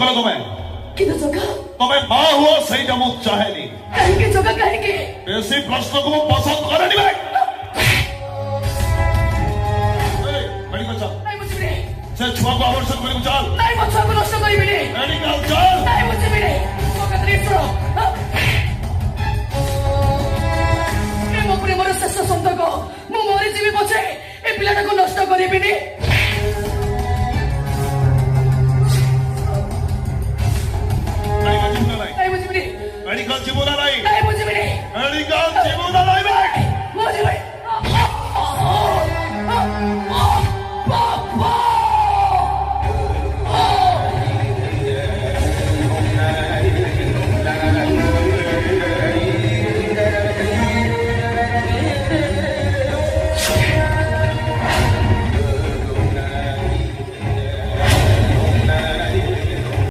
करो तुम्हें କିନ୍ତୁ ଜଗା तुम्हें माँ हुआ सही जमू चाहेनी କାହିଁକି ଜଗା କାହିଁକି ऐसी प्रश्न को मैं पसंद करेनी भाई मेडिकल चल ନାଇଁ ମୁଁ ଯିବିନି से छुआ को आवश्यक मेडिकल चल ନାଇଁ ମୋ ଛୁଆକୁ ନଷ୍ଟ କରିବିନି मेडिकल चल ନାଇଁ ମୁଁ ଯିବିନି ମୋ କଥାରେ ଶୁଣ ଏ ମୋ ପ୍ରେମର ଶେଷ ସନ୍ତକ ମୁଁ ମରିଯିବି ପଛେ ଏ ପିଲାଟାକୁ ନଷ୍ଟ କରିବିନି मेडिकल जीवन नहीं ନାଇଁ ମୁଁ ଯିବିନି मेडिकल जीवन नहीं ନାଇଁ ମୁଁ ଯିବିନି मेडिकल जीवन